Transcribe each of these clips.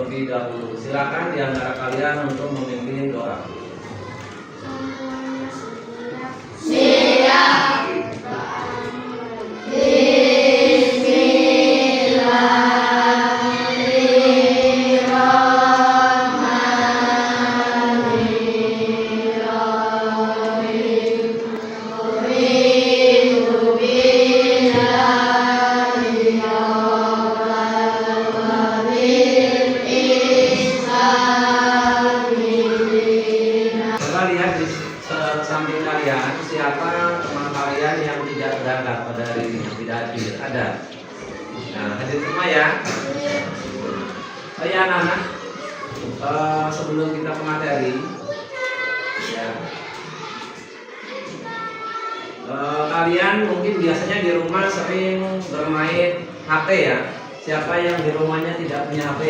terlebih dahulu. Silakan di antara kalian untuk memimpin doa. Siap. Coba lihat di samping kalian, siapa teman kalian yang tidak berangkat pada hari ini, yang tidak hadir? Ada? Nah, hadir semua ya. Oh ya anak-anak, sebelum kita ke materi, ya, kalian mungkin biasanya di rumah sering bermain HP ya. Siapa yang di rumahnya tidak punya HP?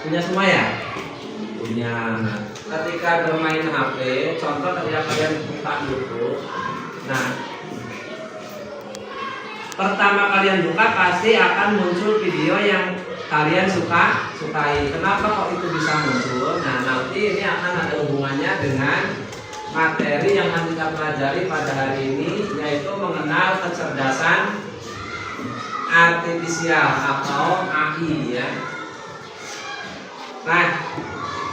Punya semua ya? Punya. Nah, ketika bermain HP, contoh ketika kalian buka YouTube, nah pertama kalian buka pasti akan muncul video yang kalian sukai. Kenapa kok itu bisa muncul? Nah, nanti ini akan ada hubungannya dengan materi yang akan kita pelajari pada hari ini, yaitu mengenal kecerdasan artifisial atau AI ya. Nah,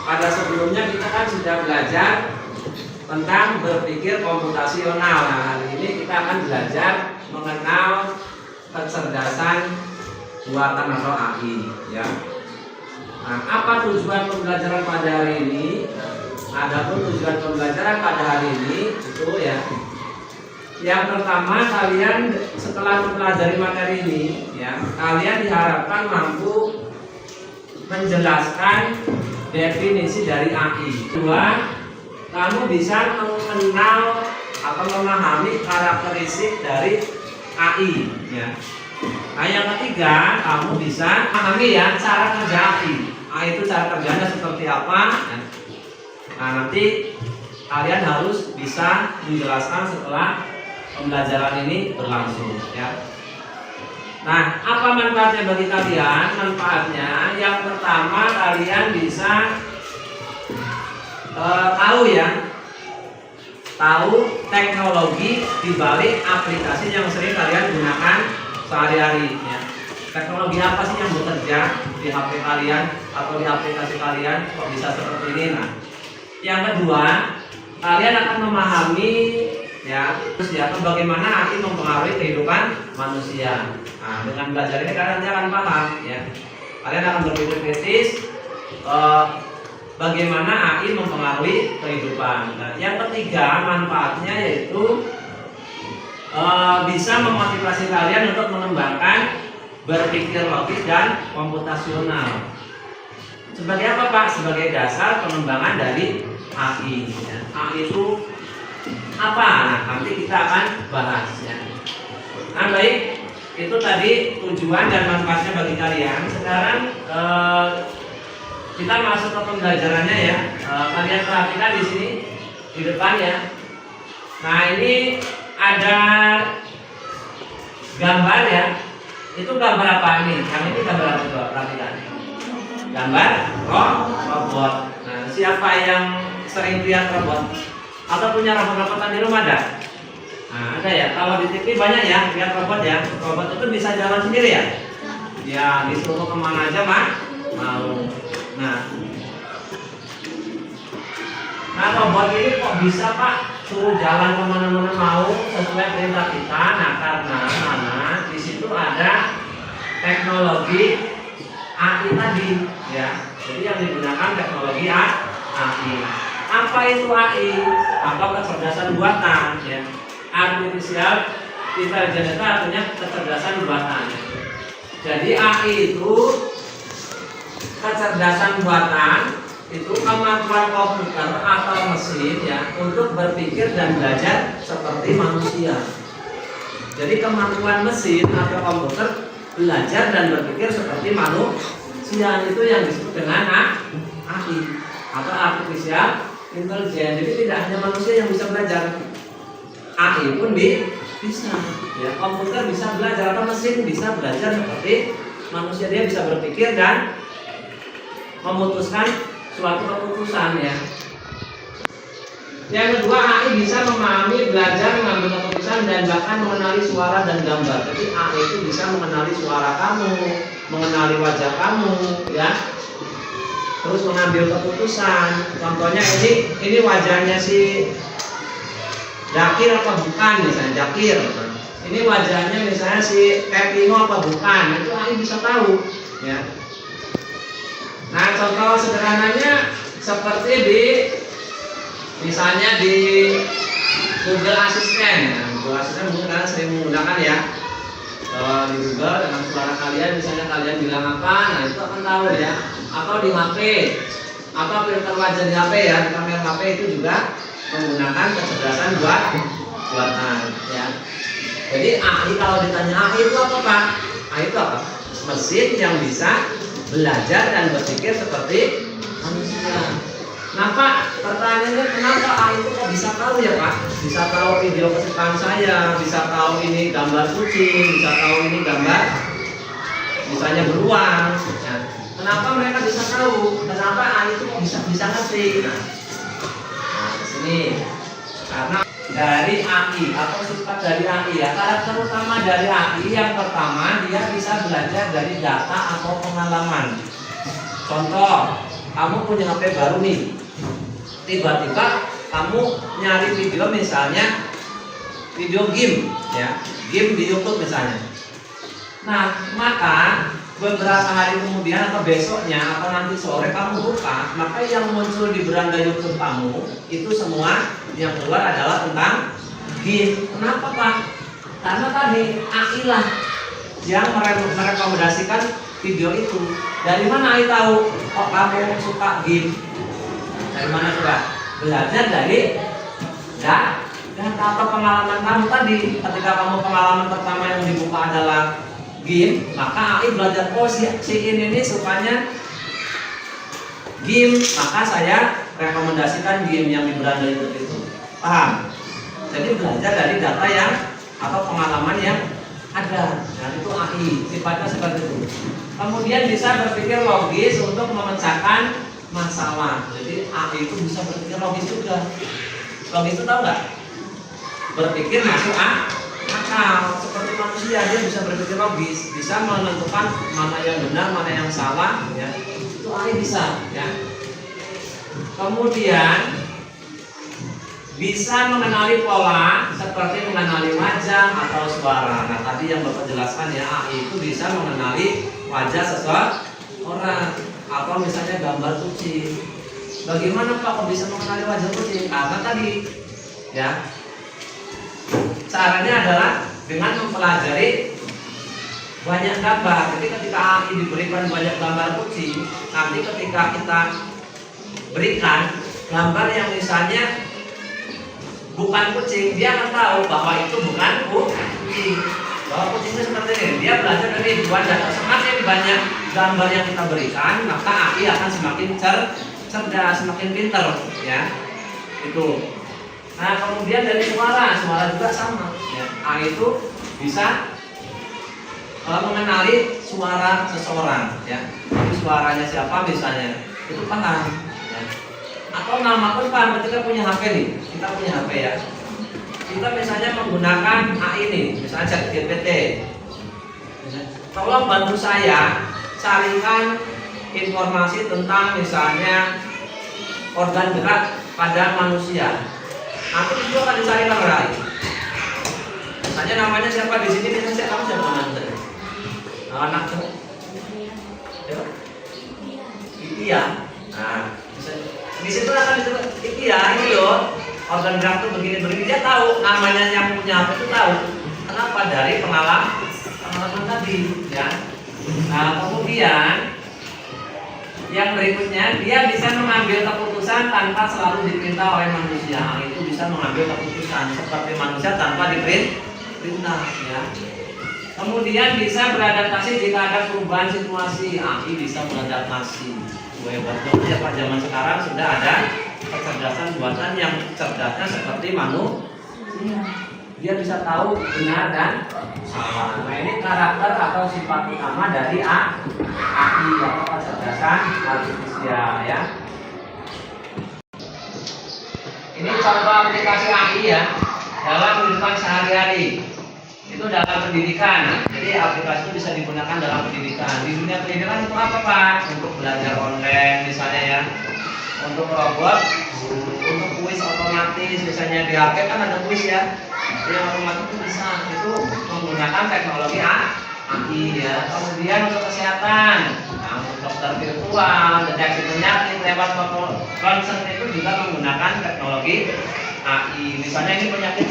pada sebelumnya kita kan sudah belajar tentang berpikir komputasional. Nah, hari ini kita akan belajar mengenal kecerdasan buatan atau AI ya. Nah, apa tujuan pembelajaran pada hari ini? Adapun tujuan pembelajaran pada hari ini itu ya, yang pertama kalian setelah mempelajari materi ini ya, kalian diharapkan mampu menjelaskan definisi dari AI. Kedua, kamu bisa mengenal atau memahami karakteristik dari AI ya. Nah, yang ketiga, kamu bisa memahami ya cara kerja AI. AI itu cara kerjanya seperti apa ya. Nah, nanti kalian harus bisa menjelaskan setelah pembelajaran ini berlangsung ya. Nah, apa manfaatnya bagi kalian? Manfaatnya yang pertama, kalian bisa tahu teknologi di balik aplikasi yang sering kalian gunakan sehari-hari ya. Teknologi apa sih yang bekerja di HP kalian atau di aplikasi kalian kok bisa seperti ini? Nah, yang kedua, kalian akan memahami ya, terus ya, bagaimana AI mempengaruhi kehidupan manusia. Nah, dengan belajar ini kalian nanti akan paham ya. Kalian akan berpikir kritis bagaimana AI mempengaruhi kehidupan. Nah, yang ketiga manfaatnya yaitu bisa memotivasi kalian untuk mengembangkan berpikir logis dan komputasional. Sebagai apa Pak? Sebagai dasar pengembangan dari AI. Ya. AI itu apa? Nah, nanti kita akan bahas ya. Nah, baik, itu tadi tujuan dan manfaatnya bagi kalian. Sekarang kita masuk ke pembelajarannya ya. Kalian perhatikan di sini di depan ya. Nah, ini ada gambar ya. Itu gambar apa nih? Yang ini gambar apa coba perhatikan? Gambar robot. Nah, siapa yang sering lihat robot? Atau punya robot-robotan di rumah ada? Nah, ada ya. Kalau di TV banyak ya lihat robot ya. Robot itu bisa jalan sendiri ya? Ya, disuruh kemana aja mau. Nah, robot ini kok bisa Pak suruh jalan kemana-mana mau sesuai perintah kita? Nah, karena di situ ada teknologi AI tadi ya. Jadi yang digunakan teknologi AI. Apa itu AI? Apa kecerdasan buatan ya? Artificial intelligence itu artinya kecerdasan buatan. Jadi AI itu kecerdasan buatan, itu kemampuan komputer atau mesin ya untuk berpikir dan belajar seperti manusia. Jadi kemampuan mesin atau komputer belajar dan berpikir seperti manusia, itu yang disebut dengan AI atau artificial intelligence. Jadi tidak hanya manusia yang bisa belajar, AI pun bisa ya. Komputer bisa belajar atau mesin bisa belajar seperti manusia, dia bisa berpikir dan memutuskan suatu keputusan ya. Yang kedua, AI bisa memahami, belajar, mengambil keputusan, dan bahkan mengenali suara dan gambar. Jadi AI itu bisa mengenali suara kamu, mengenali wajah kamu, ya. Terus mengambil keputusan. Contohnya ini wajahnya si Zakir apa bukan, misalnya Zakir. Ini wajahnya misalnya si Kevino apa bukan, itu AI bisa tahu, ya. Nah, contoh sederhananya seperti misalnya di Google Assistant. Nah, Google Assistant mungkin kalian sering menggunakan ya. Di Google dengan suara kalian, misalnya kalian bilang apa, nah itu akan tahu ya. Atau di HP, apa filter wajah di HP ya, di kamera HP itu juga menggunakan kecerdasan buatan ya. Jadi AI, kalau ditanya AI itu apa Pak? AI itu apa? Mesin yang bisa belajar dan berpikir seperti manusia. Nah Pak, pertanyaannya kenapa AI itu kok bisa tahu ya Pak? Bisa tahu video kesukaan saya, bisa tahu ini gambar kucing, bisa tahu ini gambar misalnya beruang. Ya. Kenapa mereka bisa tahu? Kenapa AI itu kok bisa ngerti? Nah, sini karena dari AI atau sifat dari AI ya, karakter utama dari AI yang pertama, dia bisa belajar dari data atau pengalaman. Contoh, kamu punya HP baru nih, tiba-tiba kamu nyari video misalnya video game ya, game di YouTube misalnya. Nah, maka beberapa hari kemudian atau besoknya atau nanti sore kamu buka, maka yang muncul di beranda YouTube kamu itu semua yang keluar adalah tentang game. Kenapa Pak? Karena tadi AI lah yang merekomendasikan video itu. Dari mana AI tahu kok kamu suka game? Dari mana coba? Belajar dari data atau pengalaman kamu tadi. Ketika kamu pengalaman pertama yang dibuka adalah game, maka AI belajar, oh si ini sukanya game, maka saya rekomendasikan game yang di beranda itu. Paham? Jadi belajar dari data yang atau pengalaman yang ada. Dan itu AI, sifatnya seperti itu. Kemudian bisa berpikir logis untuk memecahkan masalah. Jadi AI itu bisa berpikir logis juga. Logis itu tahu nggak? Berpikir masuk akal. Seperti manusia, dia bisa berpikir logis, bisa menentukan mana yang benar, mana yang salah. Ya. Itu AI bisa. Ya. Kemudian bisa mengenali pola seperti mengenali wajah atau suara. Nah tadi yang Bapak jelaskan ya, AI itu bisa mengenali wajah seseorang atau misalnya gambar kucing. Bagaimana Pak kok bisa mengenali wajah kucing? Karena tadi ya, caranya adalah dengan mempelajari banyak gambar. Jadi ketika AI diberikan banyak gambar kucing, nanti ketika kita berikan gambar yang misalnya bukan kucing, dia akan tahu bahwa itu bukan kucing. Bahwa kucingnya seperti ini. Dia belajar dari wajah. Semakin banyak gambar yang kita berikan, maka AI akan semakin cerdas, semakin pintar, ya. Itu. Nah, kemudian dari suara juga sama. Ya. AI itu bisa mengenali suara seseorang, ya. Jadi suaranya siapa misalnya, itu paham. Ya. Atau nama pun paham ketika punya HP nih. Kita punya HP ya. Kita misalnya menggunakan AI ini, misalnya ChatGPT. Tolong bantu saya carikan informasi tentang misalnya organ gerak pada manusia. Nanti itu akan dicarikan oleh AI. Misalnya namanya siapa di sini, misalnya kamu siapa namanya? Anak siapa? Iya. Nah, di situ akan disebut iya ini loh, organ gerak itu begini dia tahu, namanya yang punya apa itu tahu. Kenapa? Dari pengalaman tadi ya. Nah kemudian yang berikutnya, dia bisa mengambil keputusan tanpa selalu diperintah oleh manusia. Itu bisa mengambil keputusan seperti manusia tanpa diperintah ya. Kemudian bisa beradaptasi jika ada perubahan situasi. AI bisa beradaptasi. Hebatnya ya Pak, zaman sekarang sudah ada kecerdasan buatan yang cerdasnya seperti manusia. Dia bisa tahu benar dan salah. Nah ini karakter atau sifat utama dari AI. AI atau kecerdasan artifisial ya. Ini contoh aplikasi AI ya dalam kehidupan sehari-hari. Itu dalam pendidikan. Jadi aplikasi itu bisa digunakan dalam pendidikan. Di dunia pendidikan itu apa Pak? Untuk belajar online misalnya ya. Untuk robot, untuk kuis otomatis misalnya di HP kan ada kuis ya. Yang otomatis itu bisa itu menggunakan teknologi AI ya. Kemudian untuk kesehatan, nah, untuk dokter virtual, deteksi penyakit lewat ronsen itu juga menggunakan teknologi AI. Misalnya ini penyakit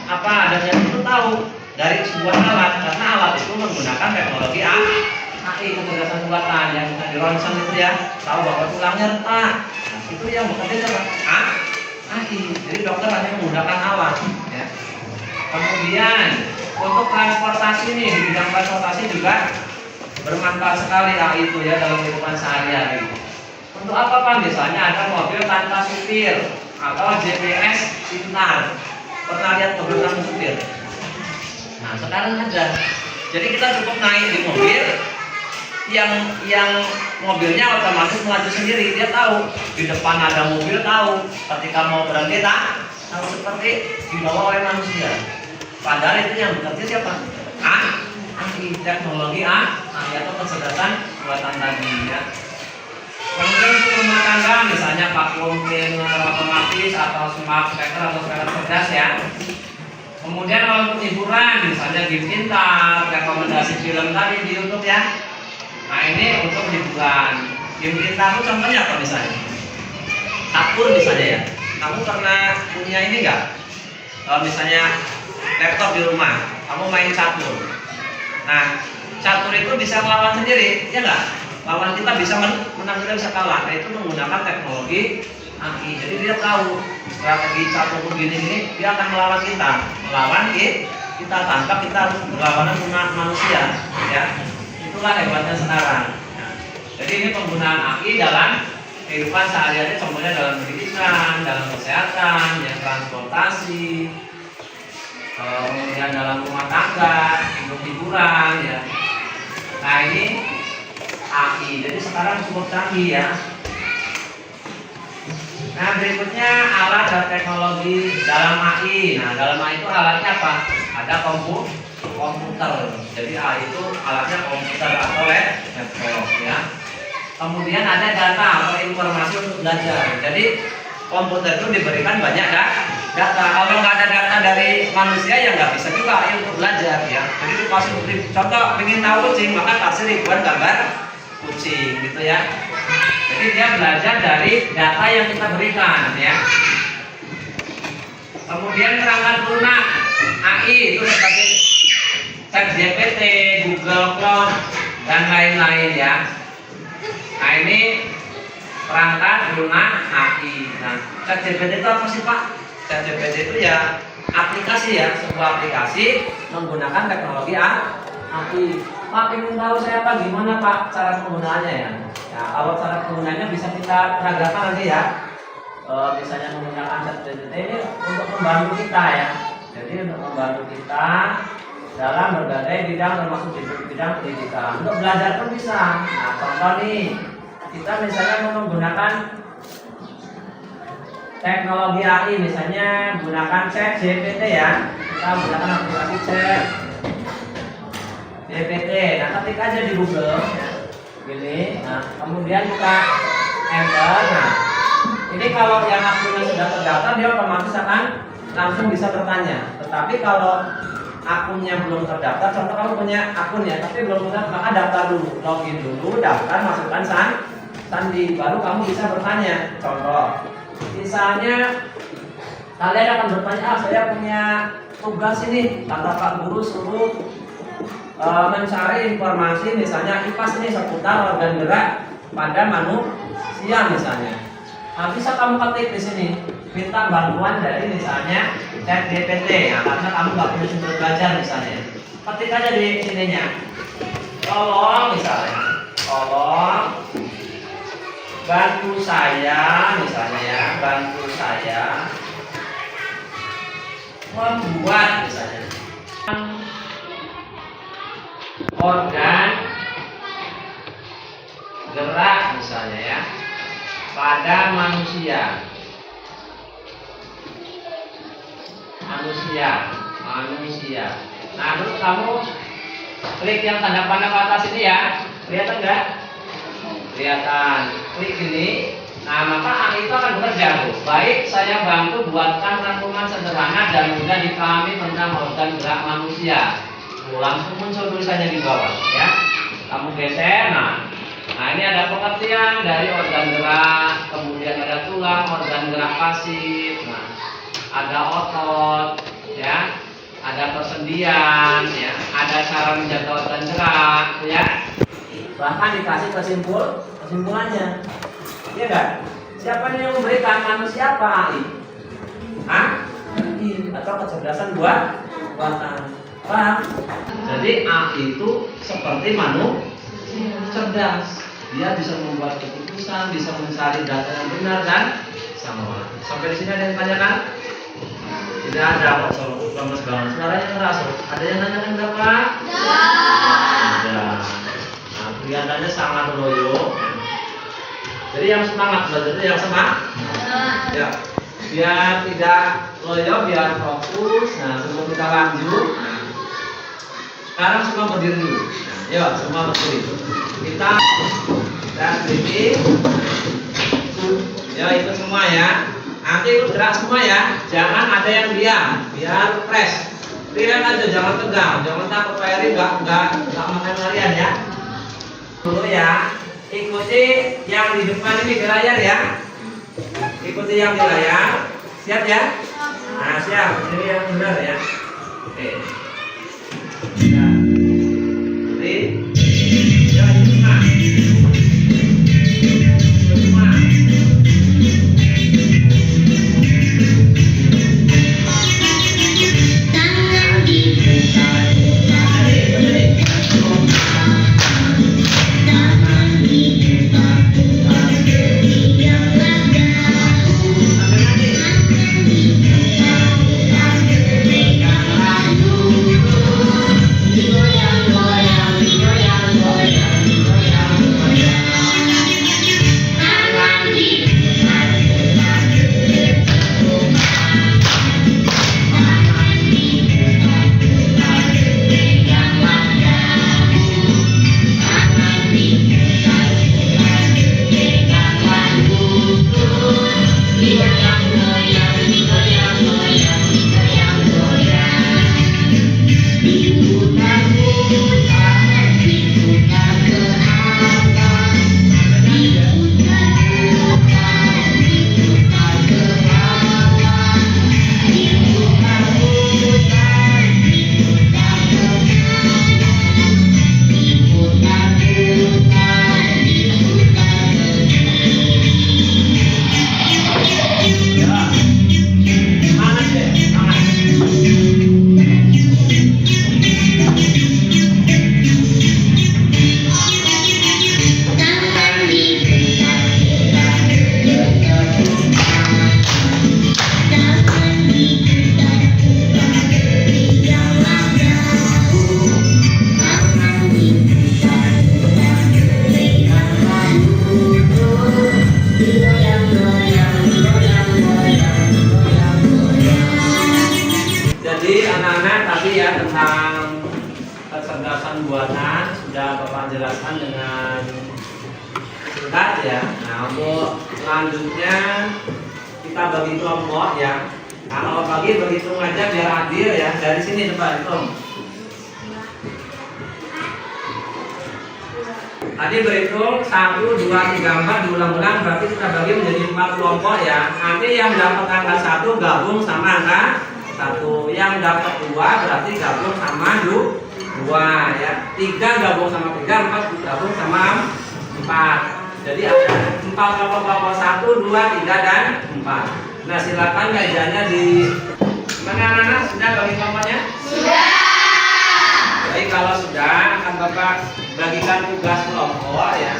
apa adanya itu tahu dari sebuah alat karena alat itu menggunakan teknologi AI kecerdasan buatan yang kita di ronsen itu ya tahu bahwa tulangnya retak. Nah, itu yang bekerja apa? AI. Jadi dokter hanya menggunakan alat ya. Kemudian untuk transportasi nih di bidang transportasi juga bermanfaat sekali AI itu ya dalam kehidupan sehari-hari. Untuk apa Pak? Misalnya ada mobil tanpa supir atau GPS pintar. Pernah lihat mobil tanpa supir? Nah sekarang ada. Jadi kita cukup naik di mobil yang mobilnya otomatis melaju sendiri. Dia tahu di depan ada mobil, tahu ketika mau berhenti tahu seperti dibawa oleh manusia. Padahal itu yang bekerja siapa? AI, teknologi AI atau kecerdasan buatan tadi ya. Kemudian untuk rumah tangga misalnya vacuum cleaner otomatis atau smart speaker atau speaker cerdas ya. Kemudian kalau untuk hiburan misalnya game pintar, rekomendasi film tadi di YouTube ya. Nah ini untuk hiburan. Game pintar itu contohnya apa misalnya? Catur misalnya ya. Kamu pernah punya ini enggak? Misalnya laptop di rumah, kamu main catur. Nah, catur itu bisa melawan sendiri, ya enggak? Lawan kita bisa menang, kita bisa kalah. Nah, itu menggunakan teknologi AI. Jadi dia tahu strategi catur begini-gini, dia akan melawan kita. Melawan kita tanpa kita harus berlawanan dengan manusia, ya. Itulah hebatnya sekarang. Nah, jadi ini penggunaan AI dalam kehidupan sehari-hari, contohnya dalam pendidikan, dalam kesehatan, ya, transportasi, kemudian dalam rumah tangga, untuk hiburan ya. Nah ini AI, jadi sekarang cukup canggih ya. Nah berikutnya alat dan teknologi dalam AI. Nah dalam AI itu alatnya apa? Ada komputer. Jadi AI itu alatnya komputer atau laptop ya. Kemudian ada data atau informasi untuk belajar. Jadi komputer itu diberikan banyak data. Kalau nggak ada data dari manusia ya nggak bisa juga AI untuk belajar ya. Jadi itu pasti contoh ingin tahu kucing maka kasih ribuan gambar kucing gitu ya. Jadi dia belajar dari data yang kita berikan ya. Kemudian perangkat lunak AI itu seperti ChatGPT, Google Cloud dan lain-lain ya. Nah ini perangkat lunak AI. Nah ChatGPT itu apa sih Pak? ChatGPT itu ya aplikasi ya, sebuah aplikasi menggunakan teknologi AI. Pak ingin tahu saya Pak gimana Pak cara penggunaannya ya? Ya kalau cara penggunaannya bisa kita peragakan nanti ya. Misalnya menggunakan ChatGPT ini untuk membantu kita ya. Jadi untuk membantu kita dalam berbagai bidang termasuk di bidang pendidikan. Untuk belajar pun bisa. Nah contoh nih kita misalnya mau menggunakan teknologi AI misalnya gunakan ChatGPT ya. Kita gunakan aplikasi ChatGPT. Nah ketik aja di Google ya. Gini. Nah kemudian kita enter. Nah ini kalau yang akunnya sudah terdaftar dia otomatis akan langsung bisa bertanya. Tetapi kalau akunnya belum terdaftar, contoh kamu punya akun ya tapi belum terdaftar, maka daftar dulu, login dulu, daftar, masukkan sandi, baru kamu bisa bertanya. Contoh misalnya kalian akan bertanya, saya punya tugas ini, kata Pak Guru suruh mencari informasi misalnya IPAS ini seputar organ gerak pada manusia misalnya. Nah, bisa kamu ketik di sini, minta bantuan dari misalnya ChatGPT ya, karena kamu nggak punya sumber belajar misalnya. Ketik aja di sininya, tolong misalnya, tolong bantu saya misalnya ya, bantu saya membuat misalnya organ gerak misalnya ya pada manusia. Nah terus kamu klik yang tanda panah ke atas ini ya, kelihatan nggak? Kelihatan. Klik ini. Nah maka A itu akan bekerja tuh. Baik, saya bantu buatkan rangkuman sederhana dan mudah dipahami tentang organ gerak manusia. Tuh, langsung muncul tulisannya di bawah ya. Kamu geser. Nah ini ada pengertian dari organ gerak, kemudian ada tulang, organ gerak pasif. Nah ada otot ya, ada persendian ya, ada cara menjaga organ gerak ya. Bahkan dikasih kesimpulannya. Iya enggak? Siapa yang memberikan manusia apa AI? Atau kecerdasan buatan. Paham? Jadi AI itu seperti manusia cerdas. Dia bisa membuat keputusan, bisa mencari data yang benar dan sama. Sampai di sini ada yang tanyakan? Tidak ada kok, soal lemes banget. Suaranya keras. Ada yang nanyakan berapa? Ada. Nah, kelihatannya sangat loyo. Jadi yang semangat belajar itu yang semangat. Ya. Biar tidak loyo, biar fokus. Nah, sebelum kita lanjut. Sekarang semua berdiri dulu. Yuk, semua berdiri. Kita berdiri. Ya, ikut semua ya. Nanti ikut gerak semua ya. Jangan ada yang diam, biar fresh. Relax aja, jangan tegang, jangan takut Pak Eri enggak makan larian ya. Dulu ya. Ikuti yang di depan ini di layar ya. Ikuti yang di layar. Siap ya? Nah, siap. Ini yang benar ya. Oke. Ya. Jadi, ya semua. Semua. Jelaskan dengan singkat ya. Nah untuk selanjutnya kita bagi kelompok ya. Nah, kalau bagi berhitung aja biar adil ya. Dari sini coba hitung. Tadi berhitung 1, 2, 3, 4 diulang-ulang, berarti kita bagi menjadi 4 kelompok ya. Nanti yang dapat angka 1 gabung sama angka 1, yang dapat 2 berarti gabung sama 2 ya, 3 gabung sama 3, 4 gabung sama 4. Jadi ada 4 kelompok 1, 2, 3 dan 4. Nah silakan mejanya di mana anak-anak sudah bagi kelompoknya? Sudah. Baik, kalau sudah akan Bapak bagikan tugas kelompok ya.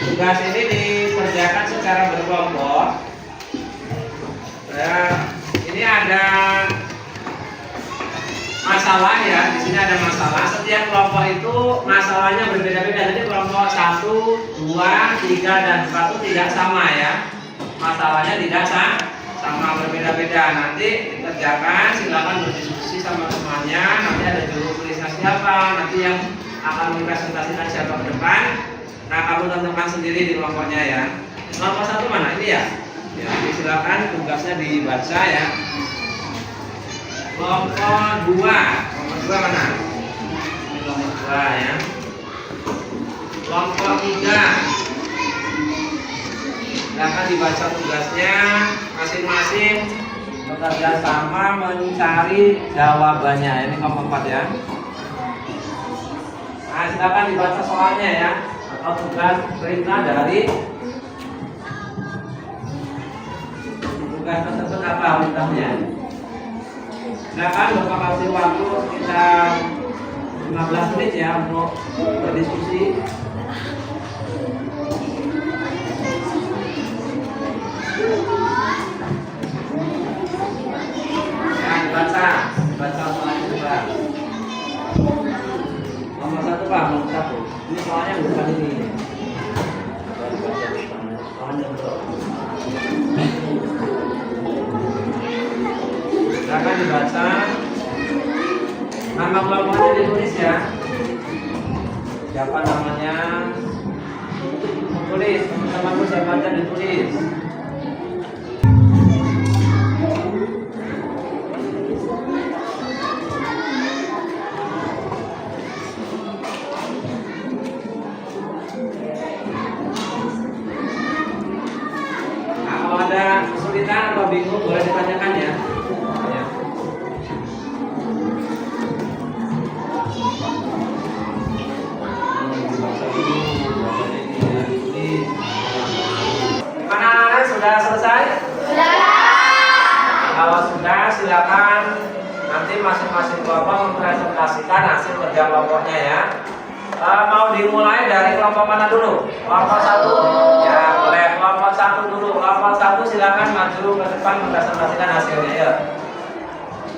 Tugas ini dikerjakan secara berkelompok. Ini ada masalah ya, di sini ada masalah. Setiap kelompok itu masalahnya berbeda-beda. Jadi kelompok 1, 2, 3, dan 4 itu tidak sama ya. Masalahnya tidak sama, berbeda-beda. Nanti dikerjakan, silakan berdiskusi sama temannya. Nanti ada juru tulisnya siapa, nanti yang akan mempresentasikan siapa ke depan. Nah, kamu tentukan sendiri di kelompoknya ya. Kelompok 1 mana? Ini ya. Ya, silakan tugasnya dibaca ya. Kelompok 2 mana? Ini kelompok 2 ya. Kelompok 3 silakan dibaca tugasnya masing-masing, bekerja sama mencari jawabannya. Ini kelompok 4 ya. Nah, silakan dibaca soalnya ya, atau tugas perintah dari tugas tersebut apa perintahnya. Silakan Bapak kasih waktu sekitar 15 menit ya untuk berdiskusi. Ya, baca soalnya coba. Nomor 1 Pak, nomor 1. Ini soalnya bukan ini. Soalnya betul. Silakan dibaca. Nama kelompoknya ditulis ya. Siapa namanya? Tulis, teman-temanku saya baca ditulis. Nah, kalau ada kesulitan atau bingung boleh ditanyakan ya. Sudah selesai? Sudah. Kalau sudah, silakan nanti masing-masing kelompok mempresentasikan hasil kerja kelompoknya ya. Mau dimulai dari kelompok mana dulu? Kelompok 1. Ya, boleh kelompok 1 dulu. Kelompok 1 silakan maju ke depan mempresentasikan hasilnya ya.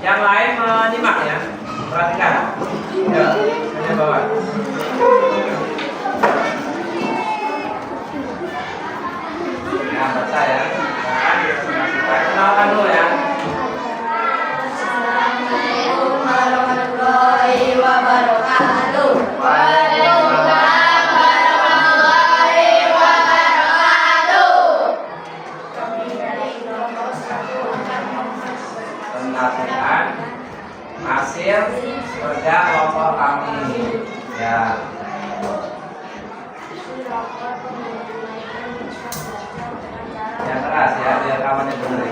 Yang lain menyimak ya. Perhatikan. Ya, ini bawa. Ya, baca ya. Kenalkan dulu ya. Assalamualaikum warahmatullahi wabarakatuh. Waalaikumsalam warahmatullahi wabarakatuh. Kami dari kelompok 1 akan Presentasikan hasil kerja kelompok kami. Ya. Yang keras ya, biar kawannya benar.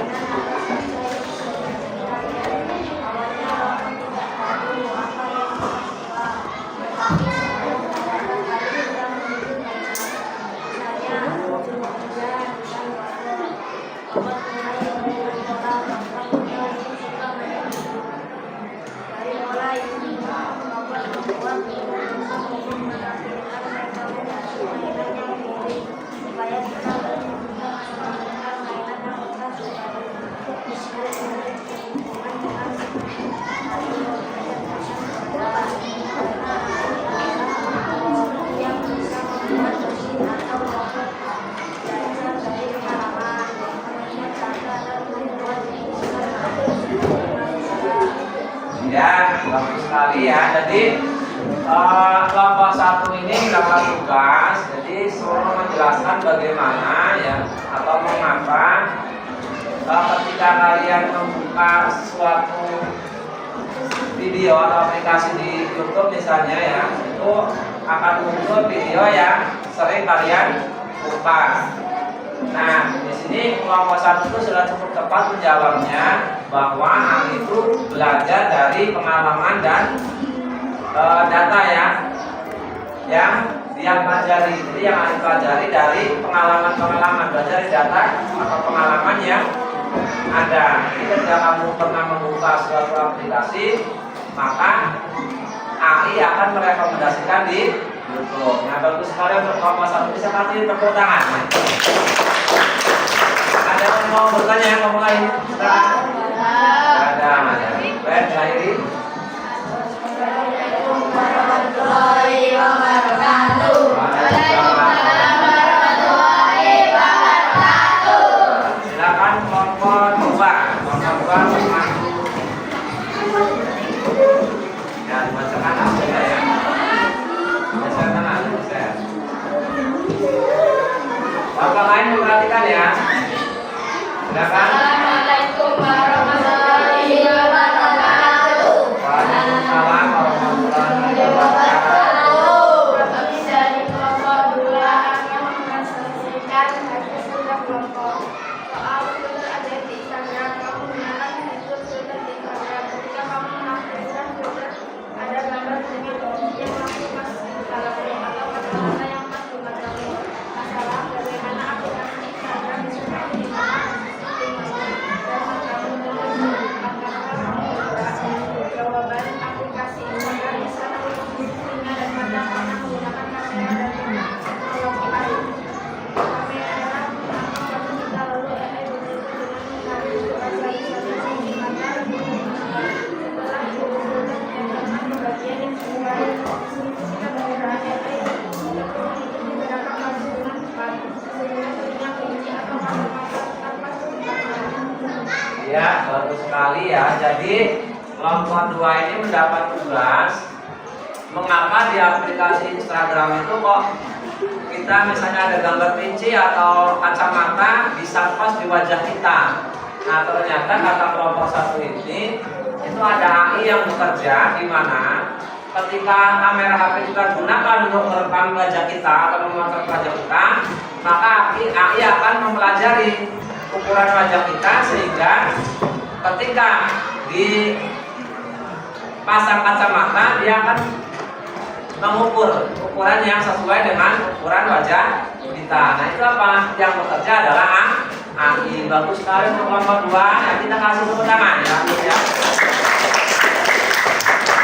Ya, bagus sekali ya. Jadi kelompok 1 ini dapat tugas. Jadi suruh menjelaskan bagaimana ya atau mengapa ketika kalian membuka suatu video atau aplikasi di YouTube misalnya ya, itu akan muncul video yang sering kalian buka. Nah, di sini kelompok 1 itu sudah cukup tepat menjawabnya bahwa hal itu belajar dari pengalaman dan data ya yang dia pelajari. Jadi yang harus pelajari dari pengalaman-pengalaman, belajar dari data atau pengalaman yang ada. Jadi ketika kamu pernah membuka suatu aplikasi, maka AI akan merekomendasikan di YouTube. Nah, bagus sekali untuk kelompok 1, bisa kasih tepuk tangan. Ada yang mau bertanya yang mau lain? Ada. Baik, Lairi. diperhatikan ya. Silakan. Assalamualaikum warahmatullahi wabarakatuh. Waalaikumsalam warahmatullahi wabarakatuh. Kami dari kelompok 2 akan menyelesaikan hasil sudah kelompok. Soal filter ada di Instagram. Kamu gunakan fitur filter di Instagram. Ketika kamu mengaktifkan filter, ada gambar dengan yang langsung masuk ke dalamnya atau kata-kata yang pas di matamu. Masalah bagaimana aplikasi Instagram bisa digunakan dan kamu jawaban aplikasi Instagram bisa menggunakan dan menggunakan kamera dan teknologi lain. Kamera menangkap kita lalu begitu dengan menarik suara setelah itu menempatkan ke bagian yang sesuai. Jika penggunaan AI untuk mengikuti gerakan langsung dengan cepat, sehingga telinga bunyi atau kata-kata tanpa sebenarnya. Ya, bagus sekali ya. Jadi kelompok 2 ini mendapat tugas mengapa di aplikasi Instagram itu kok kita misalnya ada gambar kelinci atau kacamata bisa pas di wajah kita. Nah, ternyata kata kelompok 1 ini itu ada AI yang bekerja di mana ketika kamera HP kita gunakan untuk merekam wajah kita atau memotret wajah kita, maka AI akan mempelajari ukuran wajah kita sehingga ketika dipasang kacamata dia akan mengukur ukuran yang sesuai dengan ukuran wajah kita. Nah, itu apa? Yang bekerja adalah AI. Bagus sekali untuk kelompok 2. Ya, kita kasih tepuk tangan ya. Ya.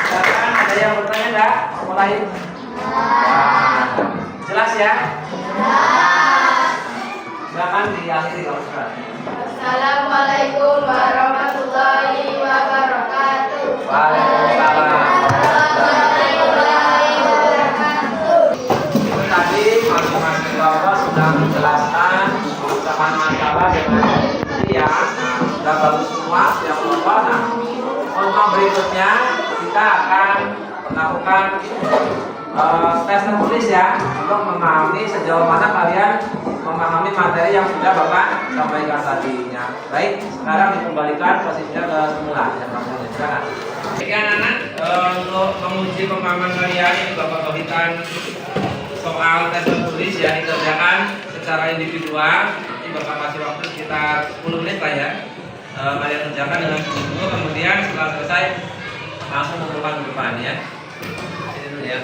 Silakan, ada yang bertanya enggak? Mulai. Jelas ya? Silakan diakhiri kalau sudah. Assalamualaikum warahmatullahi wabarakatuh. Waalaikumsalam. Itu tadi masing-masing kelompok sudah menjelaskan pemecahan masalah dengan ini ya. Nah, sudah bagus semua setiap kelompok. Nah, untuk berikutnya kita akan melakukan tes tertulis ya untuk memahami sejauh mana kalian memahami materi yang sudah Bapak sampaikan tadinya. Baik, sekarang dikembalikan posisinya ke semula ya kamunya. Silakan. Oke anak-anak, untuk menguji pemahaman kalian ini Bapak berikan soal tes tertulis ya, dikerjakan secara individual. Nanti Bapak kasih waktu sekitar 10 menit lah ya. Kalian kerjakan dengan sungguh-sungguh, kemudian setelah selesai langsung mengumpulkan ke depan ya. Ini dulu ya.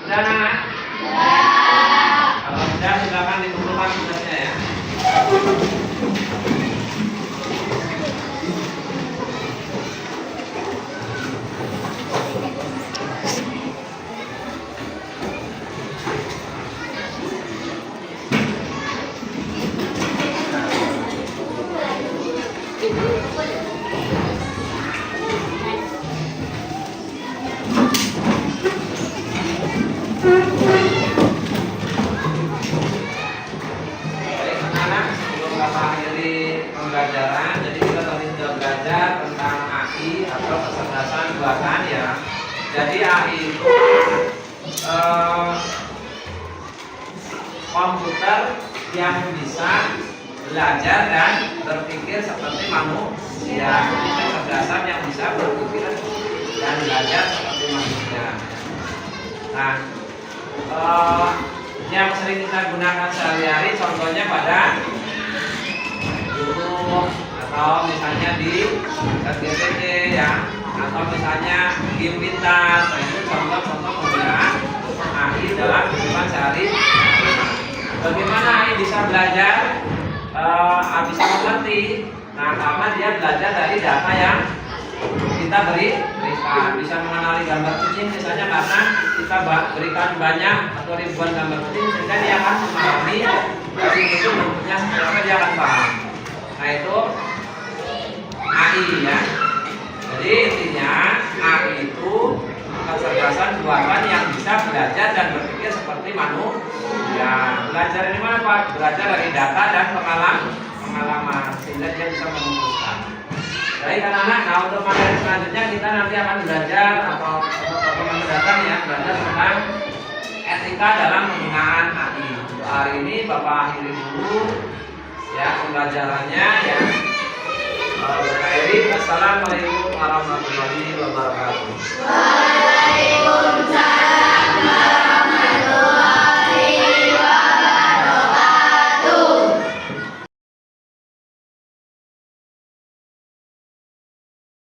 Sudah anak? Kalau sudah silakan dikumpulkan tugasnya ya. Baik anak-anak, sebelum Bapak akhiri pembelajaran, jadi kita tadi sudah belajar tentang AI atau kecerdasan buatan ya. Jadi AI itu komputer yang bisa belajar dan berpikir seperti manusia. Jadi kecerdasan yang bisa berpikir dan belajar seperti manusia. Nah, yang sering kita gunakan sehari-hari contohnya pada guru atau misalnya di ChatGPT ya, atau misalnya game pintar. Nah, itu contoh-contoh penggunaan AI dalam kehidupan sehari. Bagaimana AI bisa belajar? Bisa mengerti. Nah, karena dia belajar dari data yang kita berikan. Bisa mengenali gambar kucing misalnya karena kita berikan banyak atau ribuan gambar kucing, sehingga dia akan memahami kucing itu bentuknya seperti apa, dia akan paham. Nah, itu belajar dari data dan pengalaman sehingga dia bisa memutuskan. Baik anak-anak, nah untuk materi selanjutnya kita nanti akan belajar atau mendatang ya, belajar tentang etika dalam penggunaan AI. Untuk hari ini Bapak akhiri dulu ya pembelajarannya ya. Assalamualaikum warahmatullahi wabarakatuh. Waalaikumsalam.